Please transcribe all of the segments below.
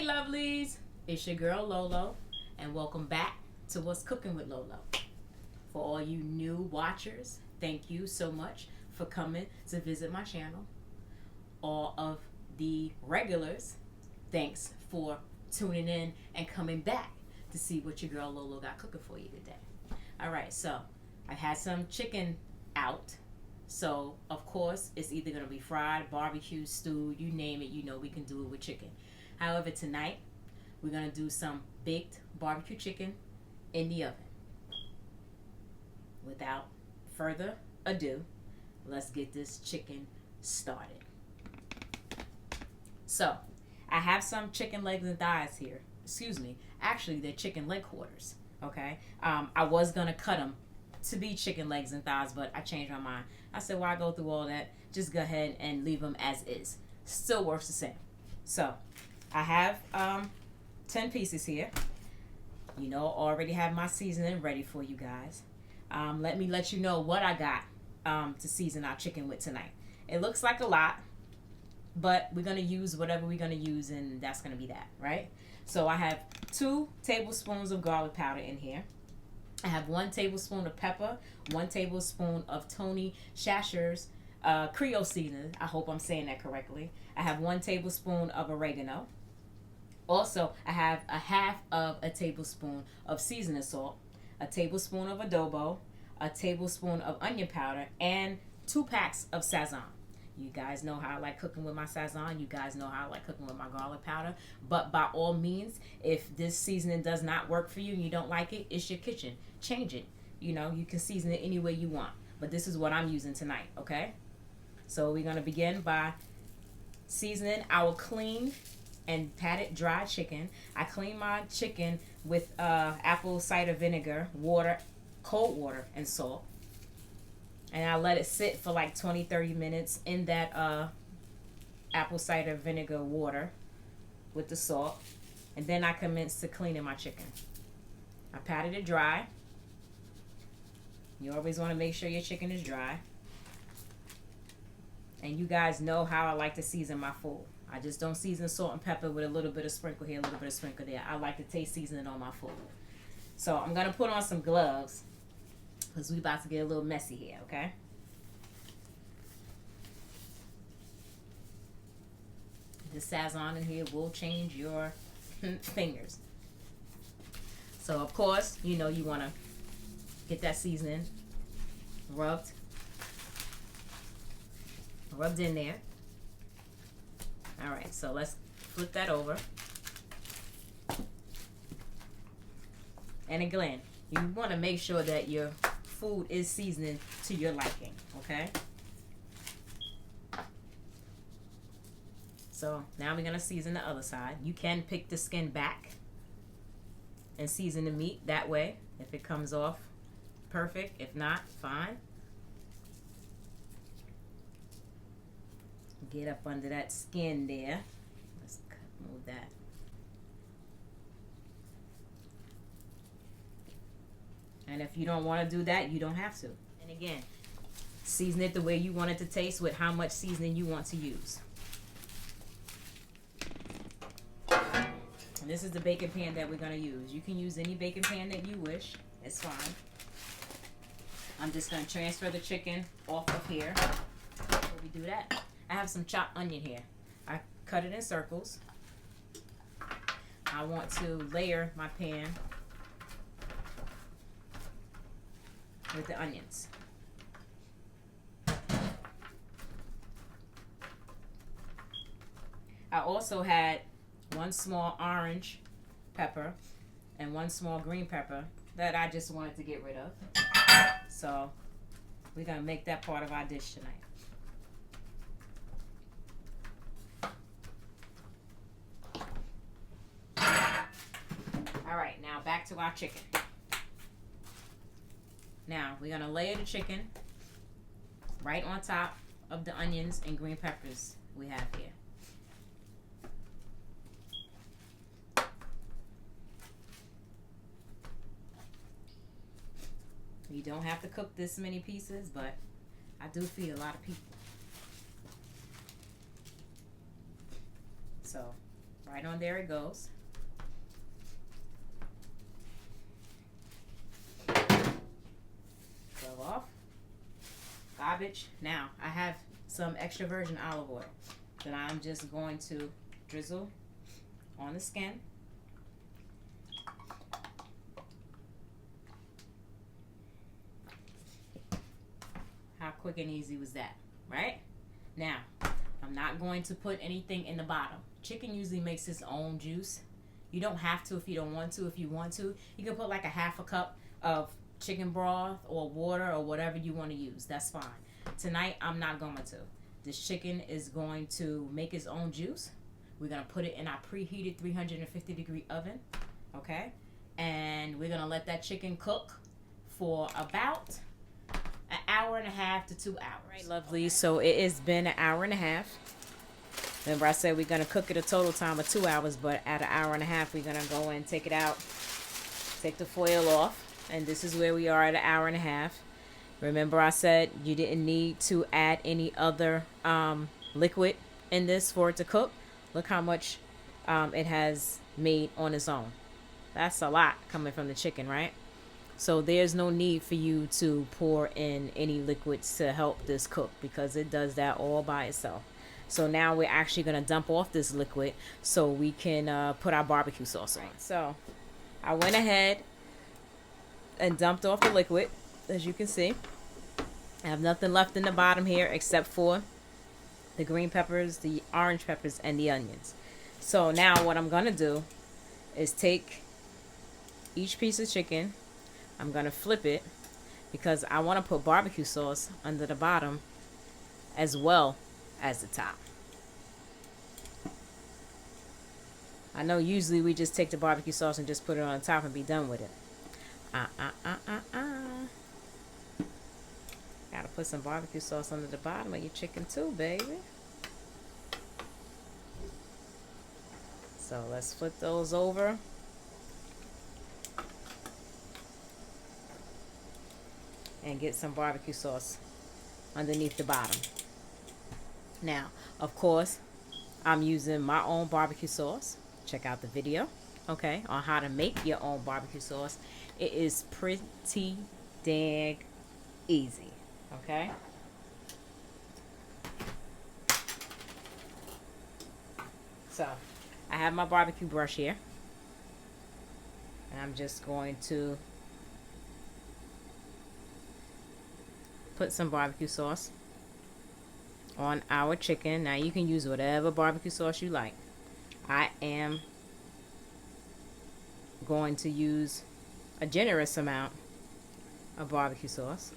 lovelies, it's your girl Lolo, and welcome back to What's Cooking with Lolo. For all you new watchers, thank you so much for coming to visit my channel. All of the regulars, thanks for tuning in and coming back to see what your girl Lolo got cooking for you today. Alright, so I had some chicken out. So, of course, it's either going to be fried, barbecue, stewed, you name it, you know we can do it with chicken. However, tonight, we're going to do some baked barbecue chicken in the oven. Without further ado, let's get this chicken started. So, I have some chicken legs and thighs here. Excuse me. Actually, they're chicken leg quarters. Okay? I was going to cut them to be chicken legs and thighs, but I changed my mind. I said, why go through all that? Just go ahead and leave them as is. Still works the same. So, I have 10 pieces here. You know, already have my seasoning ready for you guys. Let me let you know what I got to season our chicken with tonight. It looks like a lot, but we're going to use whatever we're going to use, and that's going to be that, right? So, I have 2 tablespoons of garlic powder in here. I have 1 tablespoon of pepper, 1 tablespoon of Tony Chachere's Creole seasoning. I hope I'm saying that correctly. I have 1 tablespoon of oregano. Also, I have a half of a tablespoon of seasoning salt, a tablespoon of adobo, a tablespoon of onion powder, and 2 packs of Sazon. You guys know how I like cooking with my Sazon. You guys know how I like cooking with my garlic powder. But by all means, if this seasoning does not work for you and you don't like it, it's your kitchen. Change it. You know, you can season it any way you want. But this is what I'm using tonight, okay? So we're going to begin by seasoning our clean and patted dry chicken. I clean my chicken with apple cider vinegar, water, cold water, and salt. And I let it sit for like 20-30 minutes in that apple cider vinegar water with the salt. And then I commenced to cleaning my chicken. I patted it dry. You always want to make sure your chicken is dry. And you guys know how I like to season my food. I just don't season salt and pepper with a little bit of sprinkle here, a little bit of sprinkle there. I like to taste seasoning on my food. So I'm going to put on some gloves, because we about to get a little messy here, okay? The Sazon in here will change your fingers. So, of course, you know you want to get that seasoning rubbed in there. All right, so let's flip that over. And again, you want to make sure that your food is seasoning to your liking, okay? So now we're going to season the other side. You can pick the skin back and season the meat that way if it comes off perfect. If not, fine. Get up under that skin there. Let's move that. And if you don't want to do that, you don't have to. And again, season it the way you want it to taste with how much seasoning you want to use. And this is the baking pan that we're going to use. You can use any baking pan that you wish. It's fine. I'm just going to transfer the chicken off of here before we do that. I have some chopped onion here. I cut it in circles. I want to layer my pan with the onions. I also had 1 small orange pepper and 1 small green pepper that I just wanted to get rid of. So we're going to make that part of our dish tonight. All right, now back to our chicken. Now, we're going to layer the chicken right on top of the onions and green peppers we have here. You don't have to cook this many pieces, but I do feed a lot of people. So, right Right on there it goes. Glove off. Garbage. Now, I have some extra virgin olive oil that I'm just going to drizzle on the skin. How quick and easy was that, right? Now, I'm not going to put anything in the bottom. Chicken usually makes its own juice. You don't have to if you don't want to. If you want to, you can put like a half a cup of chicken broth or water or whatever you want to use. That's fine. Tonight, I'm not going to. This chicken is going to make its own juice. We're going to put it in our preheated 350-degree oven, okay? And we're going to let that chicken cook for about an hour and a half to 2 hours. Right, lovely. Okay. So it has been an hour and a half. Remember I said we're going to cook it a total time of 2 hours, but at an hour and a half, we're going to go and take it out, take the foil off. And this is where we are at an hour and a half. Remember I said you didn't need to add any other liquid in this for it to cook. Look how much it has made on its own. That's a lot coming from the chicken, right? So there's no need for you to pour in any liquids to help this cook because it does that all by itself. So now we're actually going to dump off this liquid so we can put our barbecue sauce on. So I went ahead and dumped off the liquid, as you can see. I have nothing left in the bottom here except for the green peppers, the orange peppers, and the onions. So now what I'm going to do is take each piece of chicken. I'm going to flip it because I want to put barbecue sauce under the bottom as well as the top. I know usually we just take the barbecue sauce and just put it on the top and be done with it. Gotta put some barbecue sauce under the bottom of your chicken too, baby. So let's flip those over. And get some barbecue sauce underneath the bottom. Now, of course, I'm using my own barbecue sauce. Check out the video, okay, on how to make your own barbecue sauce. It is pretty dang easy, okay? So, I have my barbecue brush here. And I'm just going to put some barbecue sauce on our chicken. Now you can use whatever barbecue sauce you like. I am going to use a generous amount of barbecue sauce.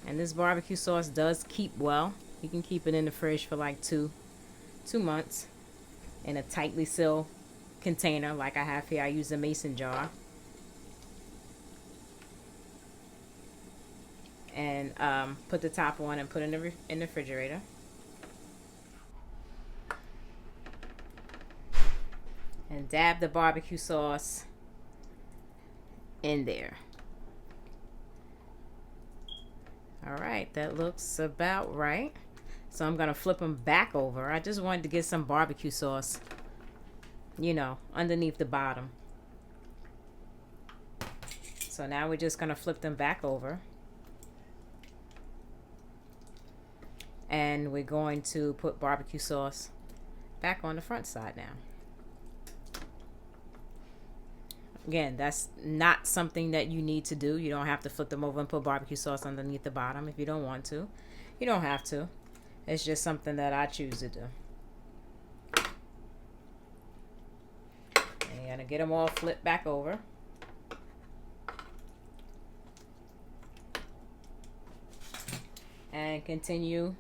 And this barbecue sauce does keep well. You can keep it in the fridge for like two months in a tightly sealed container like I have here. I use a mason jar. And put the top on and put it in the refrigerator. And dab the barbecue sauce in there. Alright, that looks about right. So I'm going to flip them back over. I just wanted to get some barbecue sauce, you know, underneath the bottom. So now we're just going to flip them back over. And we're going to put barbecue sauce back on the front side now. Again, that's not something that you need to do. You don't have to flip them over and put barbecue sauce underneath the bottom if you don't want to. You don't have to. It's just something that I choose to do. And you're going to get them all flipped back over. And continue,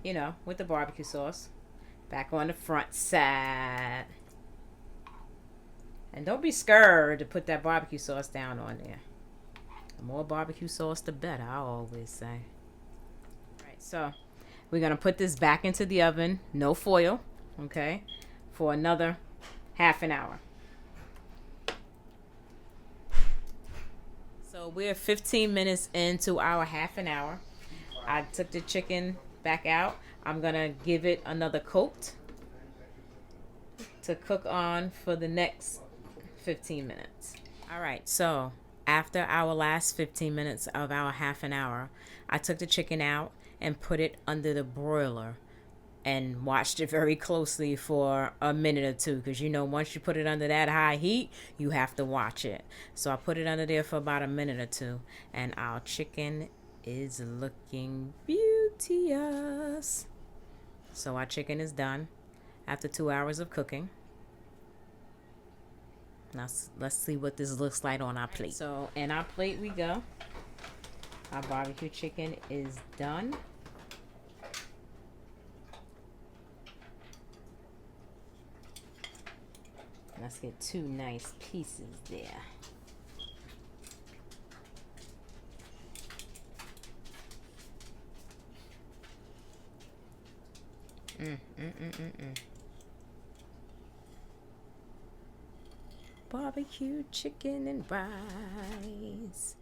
you know, with the barbecue sauce back on the front side. And don't be scared to put that barbecue sauce down on there. The more barbecue sauce, the better, I always say. All right, so we're going to put this back into the oven, no foil, okay, for another half an hour. So we're 15 minutes into our half an hour. I took the chicken back out. I'm gonna give it another coat to cook on for the next 15 minutes. All right, so after our last 15 minutes of our half an hour, I took the chicken out and put it under the broiler and watched it very closely for a minute or two, because you know once you put it under that high heat, you have to watch it. So I put it under there for about a minute or two, and our chicken is looking beauteous. So our chicken is done after 2 hours of cooking. Now let's see what this looks like on our plate. So in our plate we go. Our barbecue chicken is done. Let's get 2 nice pieces there. Barbecue chicken and rice.